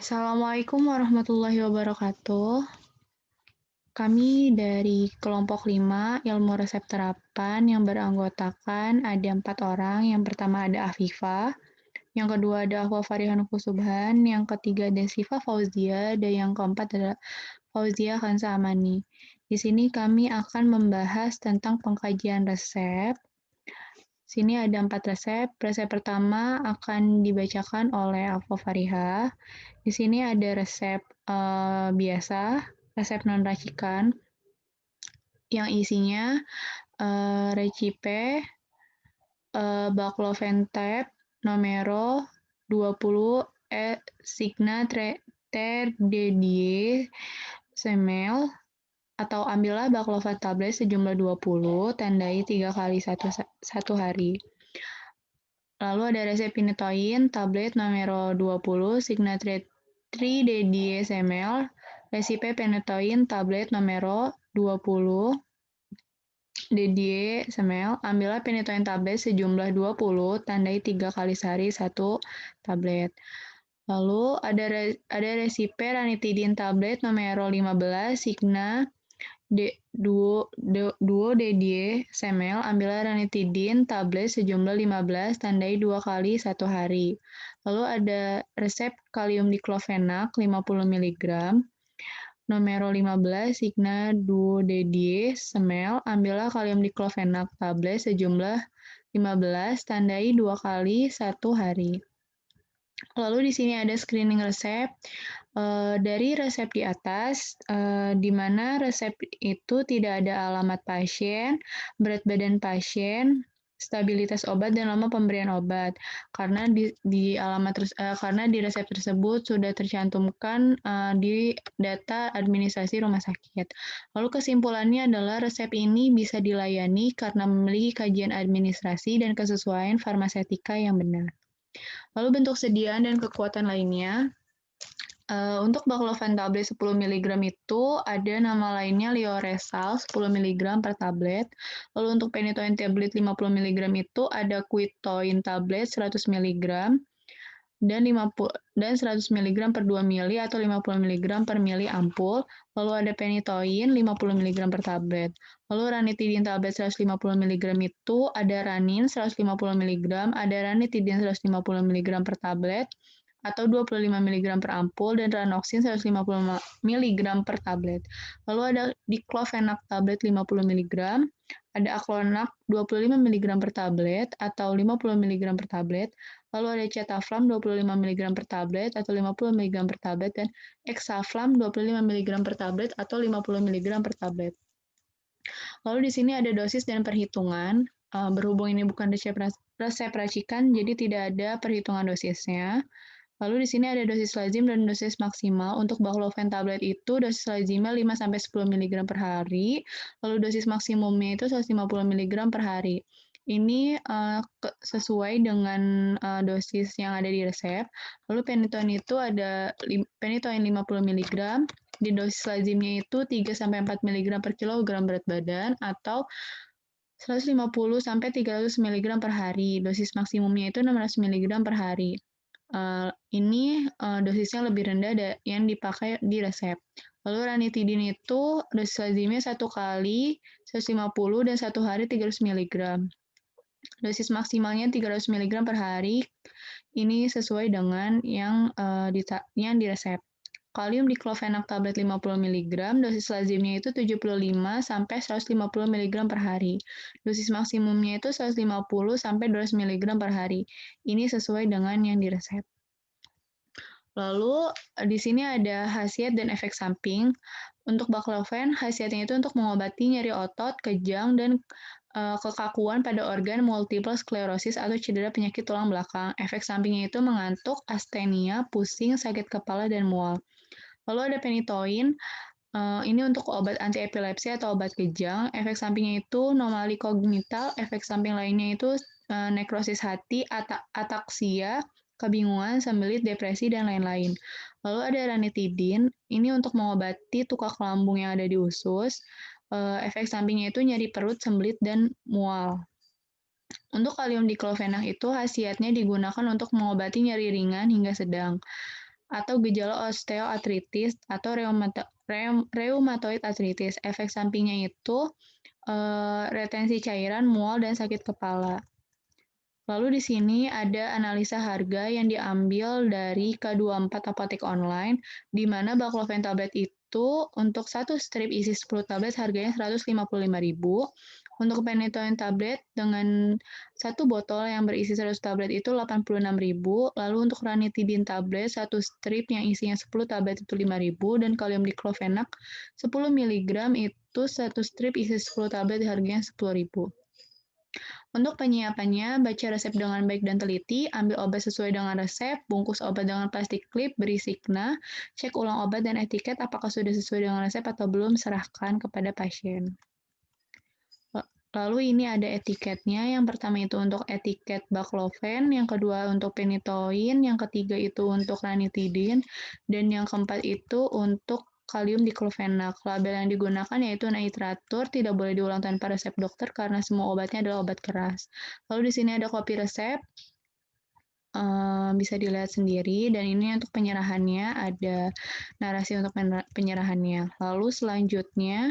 Assalamualaikum warahmatullahi wabarakatuh. Kami dari kelompok 5 ilmu resep terapan yang beranggotakan ada 4 orang. Yang pertama ada Afifah, yang kedua ada Ahwa Farihan Kusubhan, yang ketiga ada Sifa Fauzia, dan yang keempat ada Fauzia Khansa Amani. Di sini kami akan membahas tentang pengkajian resep. Sini ada 4 resep. Resep pertama akan dibacakan oleh Ahwa Fariha. Di sini ada resep biasa, resep non-racikan, yang isinya recipe Baclofen Tab Nomero 20 Signa Ter Dedie Semel, atau ambillah Baclofen tablet sejumlah 20, tandai 3 kali satu hari. Lalu ada resep Pinetoin tablet nomor 20 Signa Tri Dedie Semel, resipe Pinetoin tablet nomor 20 Dedie Semel, ambillah Pinetoin tablet sejumlah 20, tandai 3 kali sehari 1 tablet. Lalu ada resipe Ranitidin tablet nomor 15 Signa Duo Dedie Semel, ambillah ranitidin tablet sejumlah 15, tandai 2 kali 1 hari. Lalu ada resep kalium diklofenak 50 mg, nomor 15 Signa Duo Dedie Semel, ambillah kalium diklofenak tablet sejumlah 15, tandai 2 kali 1 hari. Lalu di sini ada screening resep. Dari resep di atas, di mana resep itu tidak ada alamat pasien, berat badan pasien, stabilitas obat, dan lama pemberian obat. Karena karena di resep tersebut sudah tercantumkan di data administrasi rumah sakit. Lalu kesimpulannya adalah resep ini bisa dilayani karena memiliki kajian administrasi dan kesesuaian farmasetika yang benar. Lalu bentuk sediaan dan kekuatan lainnya. Untuk Baclofen tablet 10 mg itu ada nama lainnya Lioresal 10 mg per tablet. Lalu untuk Phenytoin tablet 50 mg itu ada Quitoin tablet 100 mg dan 100 mg per 2 mili atau 50 mg per mili ampul. Lalu ada Phenytoin 50 mg per tablet. Lalu ranitidin tablet 150 mg itu ada Ranin 150 mg, ada ranitidin 150 mg per tablet atau 25 mg per ampul, dan Ranoxin 150 mg per tablet. Lalu ada Diclofenac tablet 50 mg, ada Aclonac 25 mg per tablet atau 50 mg per tablet. Lalu ada Cetaflam 25 mg per tablet atau 50 mg per tablet, dan Exaflam 25 mg per tablet atau 50 mg per tablet. Lalu di sini ada dosis dan perhitungan. Berhubung ini bukan resep racikan, jadi tidak ada perhitungan dosisnya. Lalu di sini ada dosis lazim dan dosis maksimal. Untuk Baclofen tablet itu dosis lazimnya 5-10 mg per hari, lalu dosis maksimumnya itu 150 mg per hari. Ini sesuai dengan dosis yang ada di resep. Lalu Phenytoin itu ada Phenytoin 50 mg, di dosis lazimnya itu 3-4 mg per kilogram berat badan atau 150-300 mg per hari. Dosis maksimumnya itu 600 mg per hari. Ini dosisnya lebih rendah yang dipakai di resep. Lalu ranitidin itu dosis lazimnya 1 kali 150 dan 1 hari 300 mg. Dosis maksimalnya 300 mg per hari. Ini sesuai dengan yang di resep. Kalium diclofenac tablet 50 mg, dosis lazimnya itu 75-150 mg per hari. Dosis maksimumnya itu 150-200 mg per hari. Ini sesuai dengan yang di resep. Lalu di sini ada khasiat dan efek samping. Untuk Baclofen, khasiatnya itu untuk mengobati nyeri otot, kejang, dan kekakuan pada organ multiple sclerosis atau cedera penyakit tulang belakang. Efek sampingnya itu mengantuk, astenia, pusing, sakit kepala, dan mual. Lalu ada Phenytoin, ini untuk obat anti epilepsi atau obat kejang. Efek sampingnya itu anomali kognital, efek samping lainnya itu nekrosis hati, ataksia, kebingungan, sembelit, depresi, dan lain-lain. Lalu ada ranitidin, ini untuk mengobati tukak lambung yang ada di usus. Efek sampingnya itu nyeri perut, sembelit, dan mual. Untuk kalium diclofenac itu khasiatnya digunakan untuk mengobati nyeri ringan hingga sedang. atau gejala osteoartritis atau rheumatoid arthritis. Efek sampingnya itu retensi cairan, mual, dan sakit kepala. Lalu di sini ada analisa harga yang diambil dari K24 Apotek Online, di mana baclofen tablet itu untuk satu strip isi 10 tablet harganya Rp155.000. Untuk phenytoin tablet dengan satu botol yang berisi 100 tablet itu Rp86.000. Lalu untuk ranitidin tablet, satu strip yang isinya 10 tablet itu Rp5.000. Dan kalium diklofenak 10 mg itu satu strip isi 10 tablet harganya Rp10.000. Untuk penyiapannya, baca resep dengan baik dan teliti, ambil obat sesuai dengan resep, bungkus obat dengan plastik klip, beri signa, cek ulang obat dan etiket apakah sudah sesuai dengan resep atau belum, serahkan kepada pasien. Lalu ini ada etiketnya, yang pertama itu untuk etiket baclofen, yang kedua untuk phenytoin, yang ketiga itu untuk ranitidin, dan yang keempat itu untuk kalium diklofenak. Label yang digunakan yaitu nitratur, tidak boleh diulang tanpa resep dokter karena semua obatnya adalah obat keras. Lalu di sini ada kopi resep, bisa dilihat sendiri, dan ini untuk penyerahannya, ada narasi untuk penyerahannya. Lalu selanjutnya,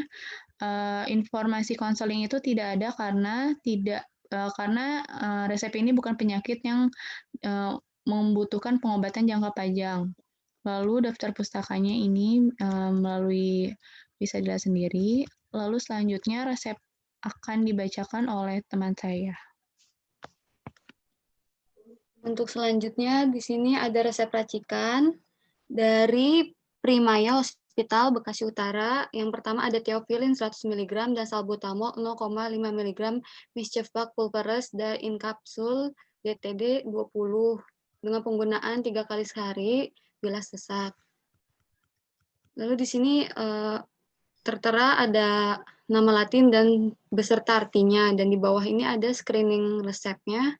informasi konseling itu tidak ada karena resep ini bukan penyakit yang membutuhkan pengobatan jangka panjang. Lalu daftar pustakanya ini bisa dilihat sendiri. Lalu selanjutnya resep akan dibacakan oleh teman saya. Untuk selanjutnya di sini ada resep racikan dari Primaya Hospital Bekasi Utara. Yang pertama ada theophylline 100 mg dan salbutamol 0,5 mg Mischievbug pulveris dan in kapsul DTD 20 dengan penggunaan 3 kali sehari bila sesak. Lalu di sini tertera ada nama Latin dan beserta artinya, dan di bawah ini ada screening resepnya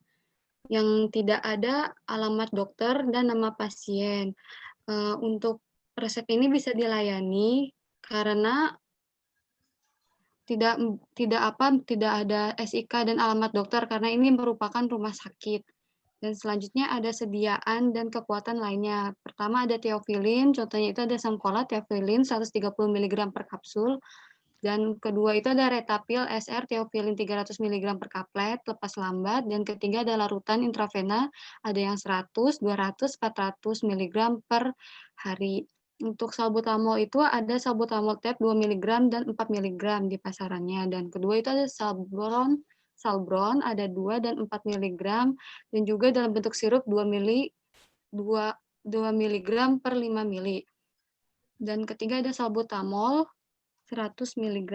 yang tidak ada alamat dokter dan nama pasien. Untuk resep ini bisa dilayani karena tidak ada SIK dan alamat dokter karena ini merupakan rumah sakit. Dan selanjutnya ada sediaan dan kekuatan lainnya. Pertama ada theophylline, contohnya itu ada Samcola theophylline 130 mg per kapsul. Dan kedua itu ada Retapil SR theophylline 300 mg per kaplet lepas lambat. Dan ketiga ada larutan intravena, ada yang 100, 200, 400 mg per hari. Untuk salbutamol itu ada salbutamol tab 2 mg dan 4 mg di pasarannya. Dan kedua itu ada Salbron ada 2 dan 4 mg dan juga dalam bentuk sirup 2 mg per 5 mili. Dan ketiga ada salbutamol 100 mg.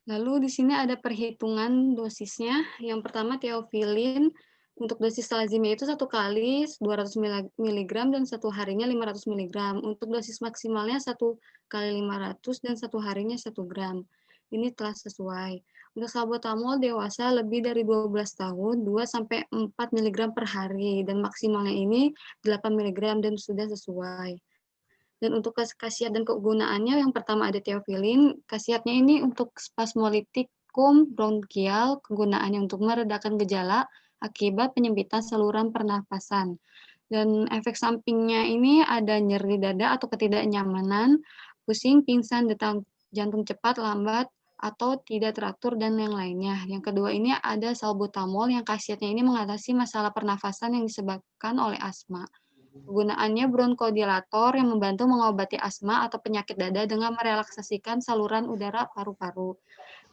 Lalu di sini ada perhitungan dosisnya. Yang pertama theophylline untuk dosis lazimnya itu 1 kali 200 mg dan 1 harinya 500 mg. Untuk dosis maksimalnya 1 kali 500 dan 1 harinya 1 gram. Ini telah sesuai. Untuk salbutamol dewasa lebih dari 12 tahun, 2-4 mg per hari, dan maksimalnya ini 8 mg dan sudah sesuai. Dan untuk khasiat dan kegunaannya, yang pertama ada theophylline. Khasiatnya ini untuk spasmolitikum bronkial, kegunaannya untuk meredakan gejala akibat penyempitan saluran pernafasan. Dan efek sampingnya ini ada nyeri dada atau ketidaknyamanan, pusing, pingsan, detak jantung cepat, lambat, atau tidak teratur, dan yang lainnya. Yang kedua ini ada salbutamol yang khasiatnya ini mengatasi masalah pernafasan yang disebabkan oleh asma. Kegunaannya bronkodilator yang membantu mengobati asma atau penyakit dada dengan merelaksasikan saluran udara paru-paru,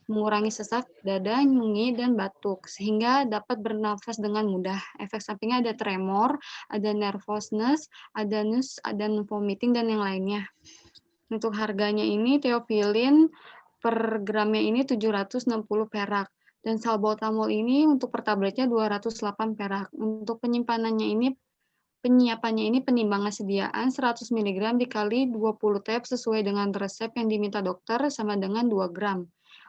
mengurangi sesak dada, nyungi, dan batuk, sehingga dapat bernafas dengan mudah. Efek sampingnya ada tremor, ada nervousness, ada nausea, ada vomiting, dan yang lainnya. Untuk harganya ini, theophylline per gramnya ini 760 perak. Dan salbutamol ini untuk per tabletnya 208 perak. Untuk penyiapannya ini penimbangan sediaan 100 mg dikali 20 tab sesuai dengan resep yang diminta dokter sama dengan 2 gram.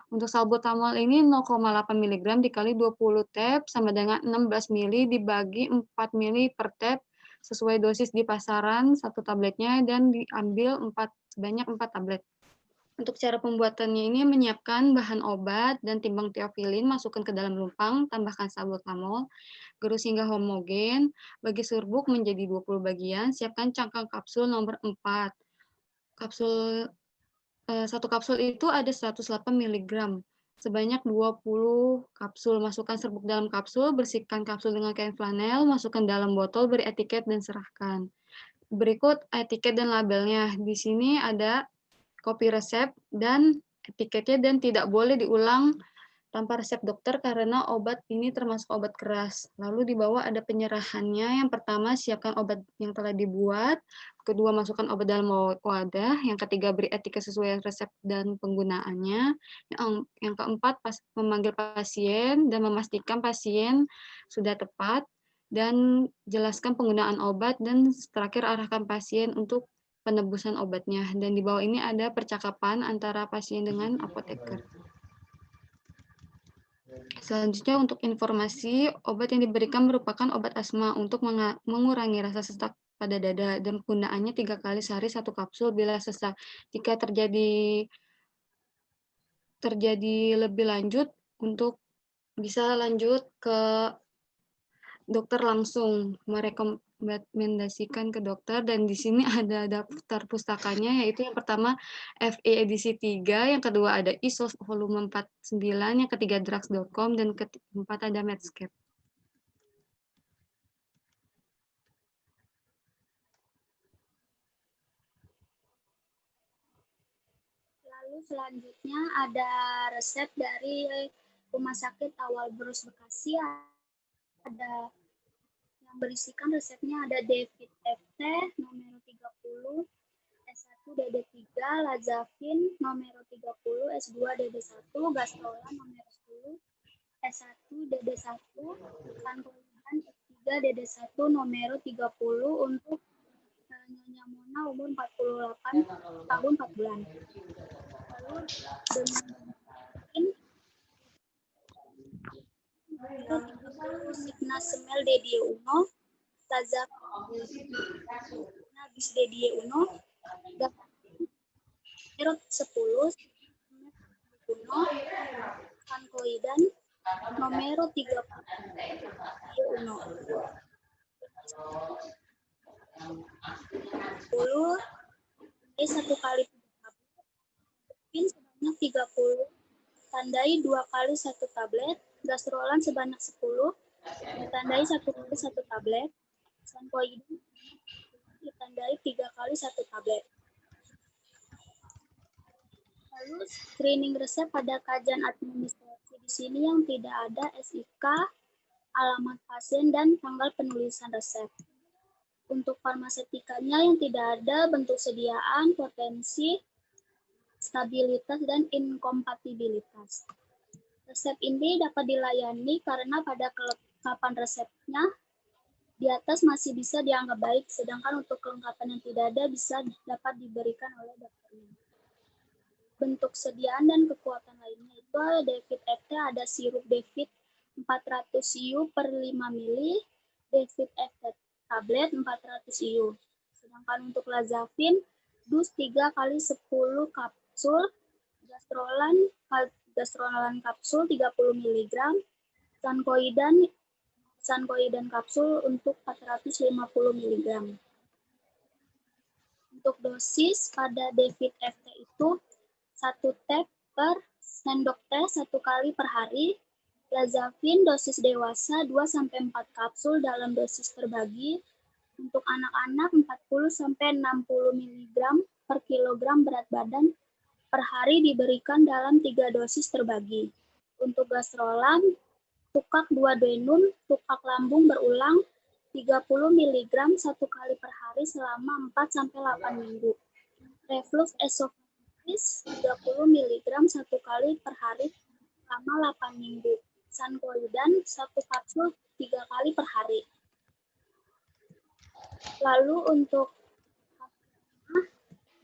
Untuk salbutamol ini 0,8 mg dikali 20 tab sama dengan 16 mili dibagi 4 mili per tab sesuai dosis di pasaran satu tabletnya dan diambil sebanyak 4 tablet. Untuk cara pembuatannya ini menyiapkan bahan obat dan timbang teofilin, masukkan ke dalam lumpang, tambahkan salbutamol, gerus hingga homogen, bagi serbuk menjadi 20 bagian, siapkan cangkang kapsul nomor 4. Kapsul 1 kapsul itu ada 108 mg, sebanyak 20 kapsul. Masukkan serbuk dalam kapsul, bersihkan kapsul dengan kain flanel, masukkan dalam botol, beri etiket dan serahkan. Berikut etiket dan labelnya. Di sini ada kopi resep dan etiketnya dan tidak boleh diulang tanpa resep dokter karena obat ini termasuk obat keras. Lalu di bawah ada penyerahannya. Yang pertama, siapkan obat yang telah dibuat. Kedua, masukkan obat dalam wadah. Yang ketiga, beri etiket sesuai resep dan penggunaannya. Yang keempat, memanggil pasien dan memastikan pasien sudah tepat. Dan jelaskan penggunaan obat. Dan terakhir, arahkan pasien untuk penebusan obatnya. Dan di bawah ini ada percakapan antara pasien dengan apoteker. Selanjutnya untuk informasi, obat yang diberikan merupakan obat asma untuk mengurangi rasa sesak pada dada dan penggunaannya 3 kali sehari 1 kapsul bila sesak. Jika terjadi lebih lanjut untuk bisa lanjut ke dokter langsung, merekomendasikan ke dokter dan di sini ada daftar pustakanya yaitu yang pertama FE edisi 3, yang kedua ada ISO volume 49, yang ketiga drugs.com dan keempat ada Medscape. Lalu selanjutnya ada resep dari Rumah Sakit Awal Brus Bekasi, ada yang berisikan resepnya ada David FT nomor 30, S1 DD3, Lazavin nomor 30, S2 DD1, Gastrolan nomor 10, S1 DD1, Kankolan S3 DD1 nomor 30 untuk Nyonya Mona umur 48 tahun 4 bulan. Lalu dengan Signa Semel Dedie Uno, Laza Nabis Dedie Uno, Erot 10, Uno, Kankoidan, Nomero 30, Uno. 10, 1 kali 3 pin sebanyak 30, tandai 2 kali 1 tablet, gastrolan sebanyak 10, ditandai 1 kali 1 tablet, sanpoidin ditandai 3 kali 1 tablet. Lalu screening resep pada kajian administrasi di sini yang tidak ada SIK, alamat pasien dan tanggal penulisan resep. Untuk farmasetikanya yang tidak ada bentuk sediaan, potensi, stabilitas, dan inkompatibilitas. Resep ini dapat dilayani karena pada kelengkapan resepnya di atas masih bisa dianggap baik, sedangkan untuk kelengkapan yang tidak ada bisa dapat diberikan oleh dokternya. Bentuk sediaan dan kekuatan lainnya itu David FT ada sirup David 400 IU per 5 ml, David FT tablet 400 IU. Sedangkan untuk Lazavin, dus 3 kali 10 kapsul, gastrolan kapsul 30 mg, sankoidan kapsul untuk 450 mg. Untuk dosis pada David FT itu 1 tab per sendok teh 1 kali per hari. Lazavin dosis dewasa 2-4 kapsul dalam dosis terbagi. Untuk anak-anak 40-60 mg per kilogram berat badan per hari diberikan dalam 3 dosis terbagi. Untuk gastrolan, tukak 2 denun, tukak lambung berulang 30 mg 1 kali per hari selama 4-8 minggu. Reflux esophagus 30 mg 1 kali per hari selama 8 minggu. Sankoidan 1 kapsul 3 kali per hari. Lalu untuk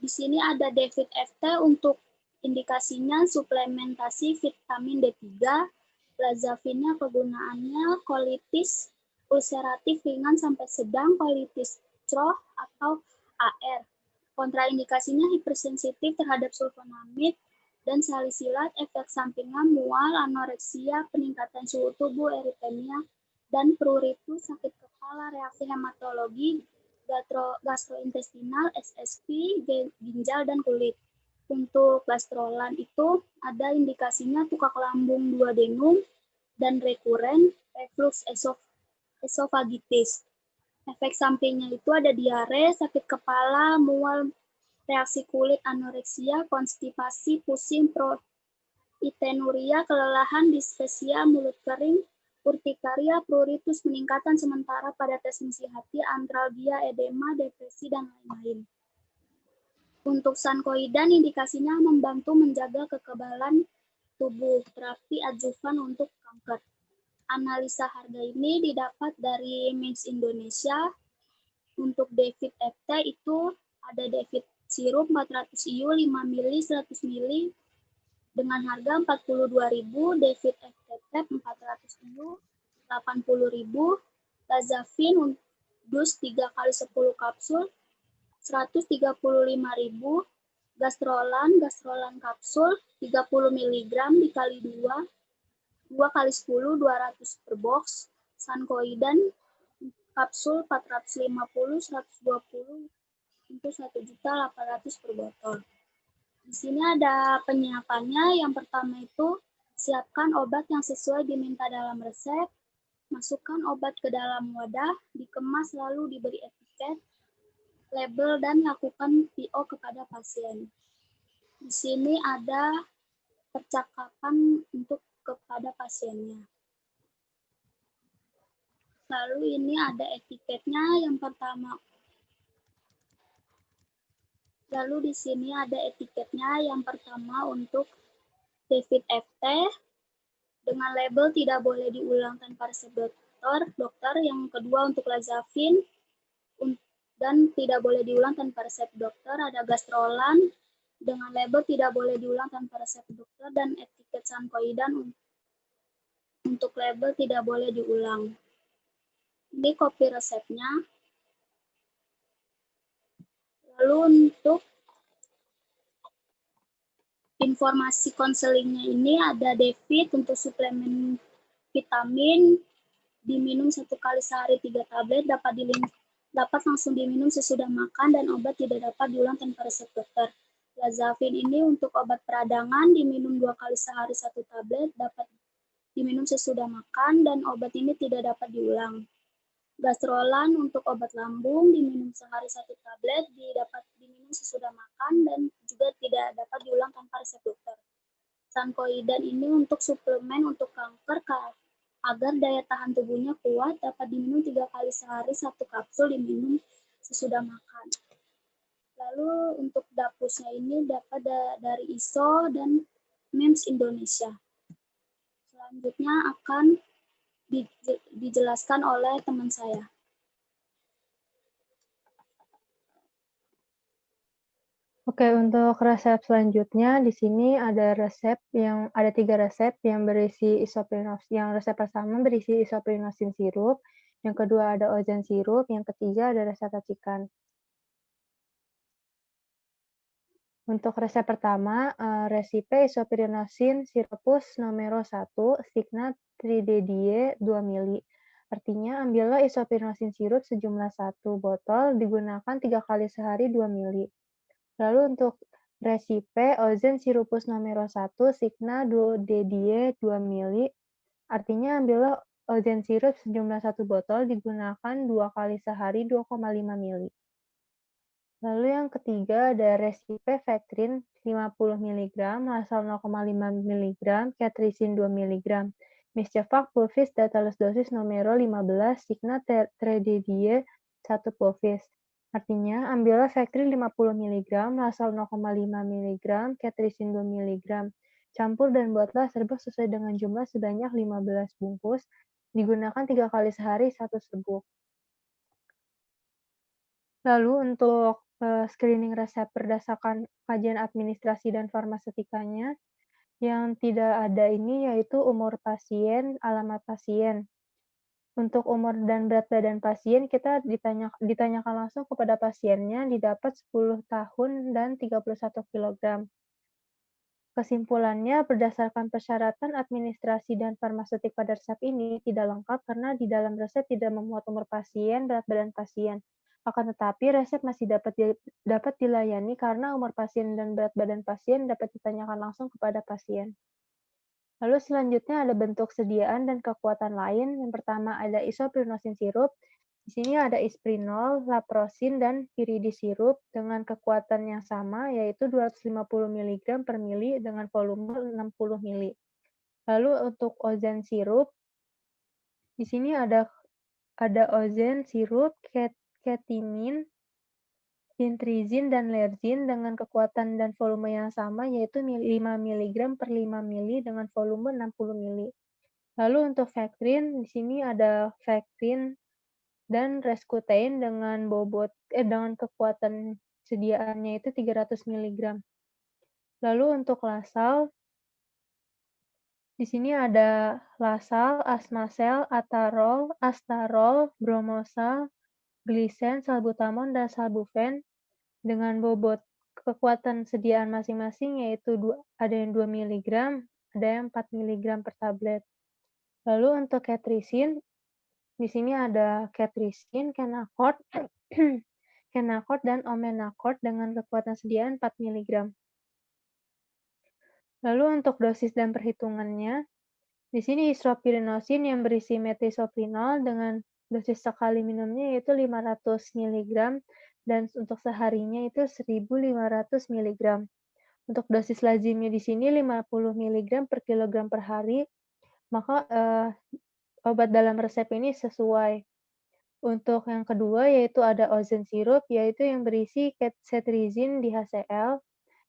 di sini ada David FT untuk indikasinya suplementasi vitamin D3. Lazavinnya kegunaannya kolitis ulceratif ringan sampai sedang, kolitis Crohn atau AR. Kontraindikasinya hipersensitif terhadap sulfonamid dan salisilat, efek sampingnya mual, anoreksia, peningkatan suhu tubuh, eritemia, dan pruritus, sakit kepala, reaksi hematologi, gastrointestinal, SSP, ginjal, dan kulit. Untuk gastrolan itu ada indikasinya tukak lambung duodenum dan rekuren, reflux esofagitis. Efek sampingnya itu ada diare, sakit kepala, mual, reaksi kulit, anoreksia, konstipasi, pusing, proteinuria, kelelahan, dispepsia, mulut kering, urtikaria, pruritus, peningkatan sementara pada tes fungsi hati, antralgia, edema, depresi, dan lain-lain. Untuk sankoidan, indikasinya membantu menjaga kekebalan tubuh, terapi adjuvan untuk kanker. Analisa harga ini didapat dari MINS Indonesia. Untuk David FT itu ada David sirup 400 IU 5 ml 100 ml dengan harga 42.000, David FT 400 IU 80.000, Lazavin dus 3 kali 10 kapsul 135.000, gastrolan kapsul 30 mg dikali 2 kali 10 200 per box, sankoidan kapsul 450 120 untuk 1.800.000 per botol. Di sini ada penyiapannya. Yang pertama itu siapkan obat yang sesuai diminta dalam resep, masukkan obat ke dalam wadah, dikemas lalu diberi etiket, label, dan lakukan PO kepada pasien. Di sini ada percakapan untuk kepada pasiennya. Lalu ini ada etiketnya yang pertama. Lalu di sini ada etiketnya yang pertama untuk David FT dengan label tidak boleh diulang tanpa resep dokter. Yang kedua untuk Lazavin dan tidak boleh diulang tanpa resep dokter. Ada Gastrolan dengan label tidak boleh diulang tanpa resep dokter dan etiket sankoidan untuk label tidak boleh diulang. Ini kopi resepnya. Lalu untuk informasi konselingnya ini ada David untuk suplemen vitamin diminum 1 kali sehari 3 tablet, dapat langsung diminum sesudah makan dan obat tidak dapat diulang tanpa resep dokter. Lazavin ini untuk obat peradangan diminum 2 kali sehari 1 tablet, dapat diminum sesudah makan dan obat ini tidak dapat diulang. Gastrolan untuk obat lambung diminum sehari 1 tablet, dapat diminum sesudah makan dan juga tidak dapat diulang tanpa resep dokter. Sankoidan ini untuk suplemen untuk kanker agar daya tahan tubuhnya kuat, dapat diminum 3 kali sehari 1 kapsul diminum sesudah makan. Lalu untuk dapusnya ini dapat dari ISO dan MIMS Indonesia. Selanjutnya akan dijelaskan oleh teman saya. Oke, untuk resep selanjutnya di sini ada 3 resep yang berisi isoprinosin. Yang resep pertama berisi isoprinosin sirup, yang kedua ada ozen sirup, yang ketiga ada resep racikan. Untuk resep pertama, resipe isoprinosin sirupus nomor 1, Signa Tridedie 2 ml. Artinya, ambillah isoprinosin sirup sejumlah 1 botol, digunakan 3 kali sehari 2 ml. Lalu untuk resipe ozen sirupus nomor 1, Signa Duodedie 2 ml. Artinya, ambillah ozen sirup sejumlah 1 botol, digunakan 2 kali sehari 2,5 ml. Lalu yang ketiga ada resipe Vectrin 50 mg, Lasal 0,5 mg, Catricin 2 mg, Miscevac pulvis Datalus dosis nomor 15, Signa Tridedie 1 pulvis. Artinya, ambillah Vectrin 50 mg, Lasal 0,5 mg, Catricin 2 mg. Campur dan buatlah serbuk sesuai dengan jumlah sebanyak 15 bungkus, digunakan 3 kali sehari 1 serbuk. Lalu untuk screening resep berdasarkan kajian administrasi dan farmasetikanya, yang tidak ada ini yaitu umur pasien, alamat pasien. Untuk umur dan berat badan pasien, kita ditanyakan langsung kepada pasiennya, didapat 10 tahun dan 31 kilogram. Kesimpulannya, berdasarkan persyaratan administrasi dan farmaseutik pada resep ini tidak lengkap karena di dalam resep tidak memuat umur pasien, berat badan pasien. Akan tetapi, resep masih dapat dilayani karena umur pasien dan berat badan pasien dapat ditanyakan langsung kepada pasien. Lalu selanjutnya ada bentuk sediaan dan kekuatan lain. Yang pertama ada isoprenosin sirup. Di sini ada isprinol, laprosin, dan viridis sirup dengan kekuatan yang sama, yaitu 250 mg per mili dengan volume 60 mili. Lalu untuk ozen sirup, di sini ada ozen sirup, ketimin, intrizin, dan lerzin dengan kekuatan dan volume yang sama, yaitu 5 mg per 5 mili dengan volume 60 mili. Lalu untuk Vectrin, di sini ada Vectrin dan Reskutein dengan dengan kekuatan sediaannya itu 300 mg. Lalu untuk Lasal, di sini ada Lasal, Asmacel, Atarol, Astarol, Bromosal, Glisen, Salbutamol, dan Salbufen dengan bobot kekuatan sediaan masing-masing yaitu ada yang 2 mg, ada yang 4 mg per tablet. Lalu untuk Ketrisin, di sini ada Ketrisin, Kenacort, Kenacort, dan Omenacort dengan kekuatan sediaan 4 mg. Lalu untuk dosis dan perhitungannya, di sini isopirenosin yang berisi metisoprinol dengan dosis sekali minumnya yaitu 500 mg dan untuk seharinya itu 1.500 mg. Untuk dosis lazimnya di sini 50 mg per kilogram per hari, maka obat dalam resep ini sesuai. Untuk yang kedua yaitu ada ozen sirup, yaitu yang berisi cetirizin di HCl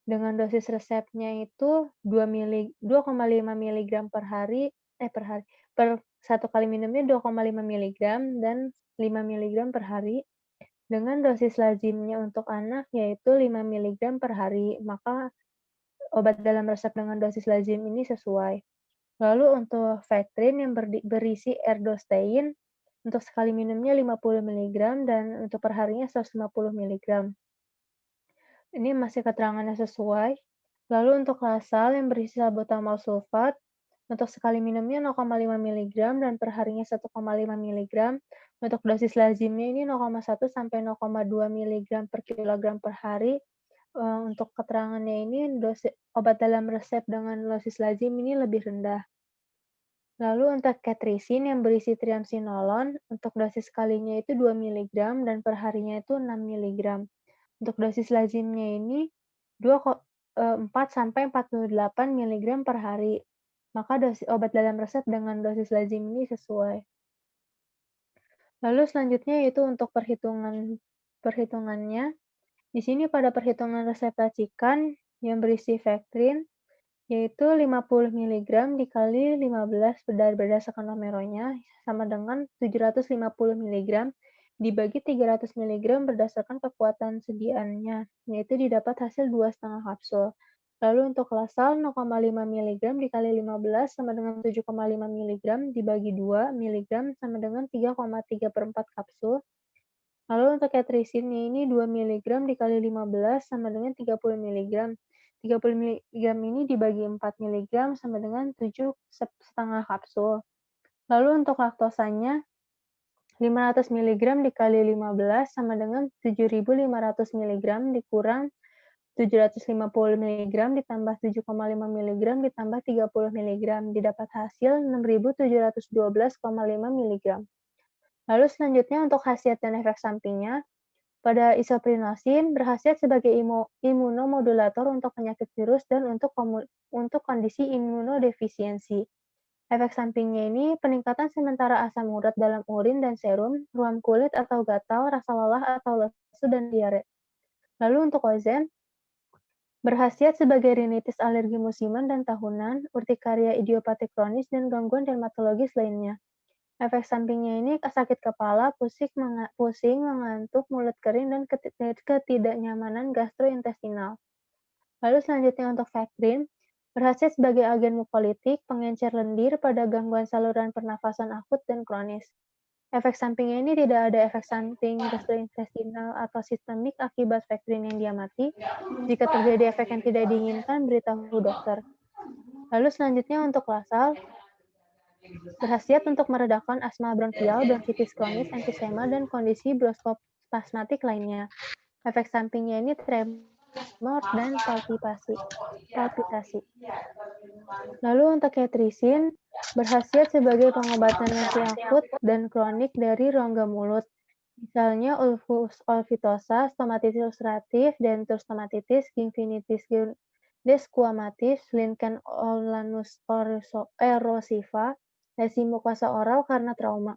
dengan dosis resepnya itu 2,5 mg per hari, per satu kali minumnya 2,5 mg dan 5 mg per hari. Dengan dosis lazimnya untuk anak yaitu 5 mg per hari, maka obat dalam resep dengan dosis lazim ini sesuai. Lalu untuk Vectrin yang berisi erdostein, untuk sekali minumnya 50 mg dan untuk perharinya 150 mg. Ini masih keterangannya sesuai. Lalu untuk Lasal yang berisi salbutamol sulfat, untuk sekali minumnya 0,5 mg dan perharinya 1,5 mg. Untuk dosis lazimnya ini 0,1 sampai 0,2 mg per kilogram per hari. Untuk keterangannya ini obat dalam resep dengan dosis lazim ini lebih rendah. Lalu untuk Ketrisin yang berisi triamcinolon, untuk dosis sekalinya itu 2 mg dan perharinya itu 6 mg. Untuk dosis lazimnya ini 4 sampai 48 mg per hari. Maka obat dalam resep dengan dosis lazim ini sesuai. Lalu selanjutnya yaitu untuk perhitungannya. Di sini pada perhitungan resep racikan yang berisi Vectrin, yaitu 50 mg dikali 15 berdasarkan nomeronya sama dengan 750 mg dibagi 300 mg berdasarkan kekuatan sediaannya, yaitu didapat hasil 2,5 kapsul. Lalu untuk Lasal 0,5 mg dikali 15 sama dengan 7,5 mg dibagi 2 mg sama dengan 3,3/4 kapsul. Lalu untuk Ketrisinnya ini 2 mg dikali 15 sama dengan 30 mg. 30 mg ini dibagi 4 mg sama dengan 7,5 kapsul. Lalu untuk laktosanya 500 mg dikali 15 sama dengan 7.500 mg dikurang 750 mg ditambah 7,5 mg ditambah 30 mg didapat hasil 6.712,5 mg. Lalu selanjutnya untuk khasiat dan efek sampingnya, pada isoprenosin berkhasiat sebagai imunomodulator untuk penyakit virus dan untuk kondisi imunodefisiensi. Efek sampingnya ini peningkatan sementara asam urat dalam urin dan serum, ruam kulit atau gatal, rasa lelah atau lesu, dan diare. Lalu untuk ozen, berkhasiat sebagai rinitis alergi musiman dan tahunan, urtikaria idiopatik kronis, dan gangguan dermatologis lainnya. Efek sampingnya ini sakit kepala, pusing, mengantuk, mulut kering, dan ketidaknyamanan gastrointestinal. Lalu selanjutnya untuk Vectrin, berhasil sebagai agen mukolitik, pengencer lendir pada gangguan saluran pernafasan akut dan kronis. Efek sampingnya ini tidak ada efek samping gastrointestinal atau sistemik akibat Vectrin yang diamati. Jika terjadi efek yang tidak diinginkan, beritahu dokter. Lalu selanjutnya untuk lasal, berkhasiat untuk meredakan asma bronkial, bronkitis kronis, emfisema, dan kondisi bronkospasmatik lainnya. Efek sampingnya ini tremor dan palpitasi. Lalu untuk ketrisin, berkhasiat sebagai pengobatan nyeri akut dan kronik dari rongga mulut. Misalnya ulcus olfitosa, stomatitis ulceratif, dentus stomatitis, gingivitis desquamatis, lichen olanus erosiva, lesi mukosa oral karena trauma.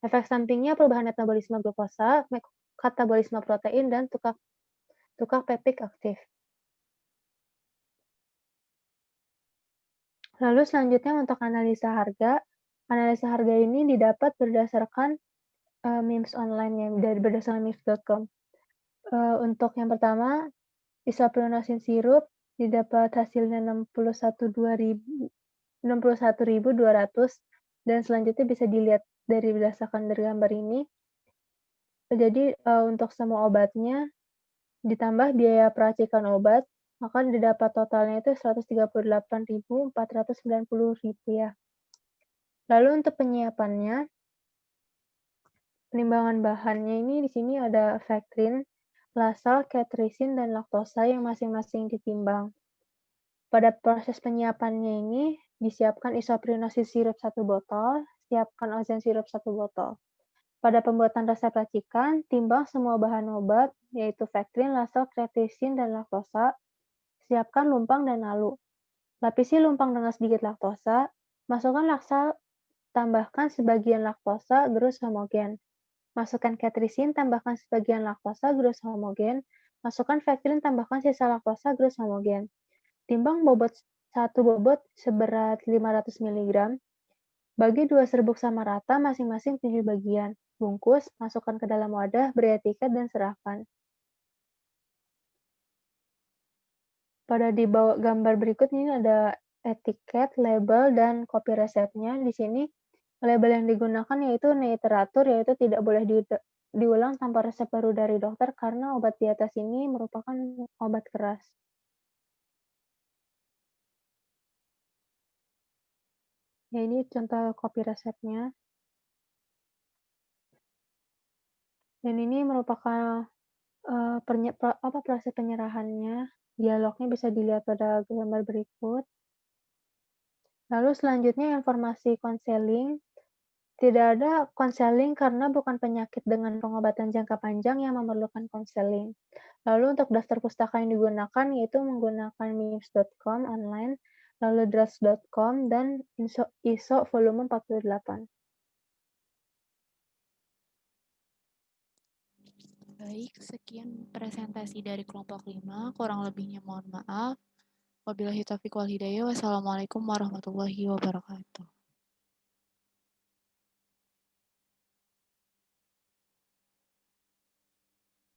Efek sampingnya perubahan metabolisme glukosa, katabolisme protein, dan tukak peptik aktif. Lalu selanjutnya untuk analisa harga. Analisa harga ini didapat berdasarkan MIMS online ya, berdasarkan mims.com. Untuk yang pertama, isoprenosin sirup didapat hasilnya 61.200 dan selanjutnya bisa dilihat berdasarkan dari gambar ini. Jadi untuk semua obatnya ditambah biaya peracikan obat, maka didapat totalnya itu Rp138.490. Lalu untuk penyiapannya, penimbangan bahannya ini di sini ada Vectrin, lasal, ketrisin, dan laktosa yang masing-masing ditimbang. Pada proses penyiapannya ini, disiapkan isoprenosin sirup 1 botol, siapkan ozen sirup 1 botol. Pada pembuatan resep racikan, timbang semua bahan obat, yaitu Vectrin, lasal, ketrisin, dan laktosa. Siapkan lumpang dan nalu. Lapisi lumpang dengan sedikit laktosa, masukkan lasal, tambahkan sebagian laktosa, gerus homogen. Masukkan ketrisin, tambahkan sebagian laktosa, gerus homogen. Masukkan Vectrin, tambahkan sisa laktosa, gerus homogen. Timbang satu bobot seberat 500 mg. Bagi 2 serbuk sama rata, masing-masing 7 bagian. Bungkus, masukkan ke dalam wadah, beri etiket, dan serahkan. Pada di bawah gambar berikut ini ada etiket, label, dan kopi resepnya. Di sini label yang digunakan yaitu neiteratur, yaitu tidak boleh diulang tanpa resep baru dari dokter karena obat di atas ini merupakan obat keras. Ya, ini contoh kopi resepnya. Dan ini merupakan proses penyerahannya. Dialognya bisa dilihat pada gambar berikut. Lalu selanjutnya informasi konseling. Tidak ada konseling karena bukan penyakit dengan pengobatan jangka panjang yang memerlukan konseling. Lalu untuk daftar pustaka yang digunakan yaitu menggunakan mims.com online, lalu drugs.com, dan ISO volume 48. Baik, sekian presentasi dari kelompok 5. Kurang lebihnya mohon maaf. Wabillahi taufiq wal hidayah. Wassalamualaikum warahmatullahi wabarakatuh.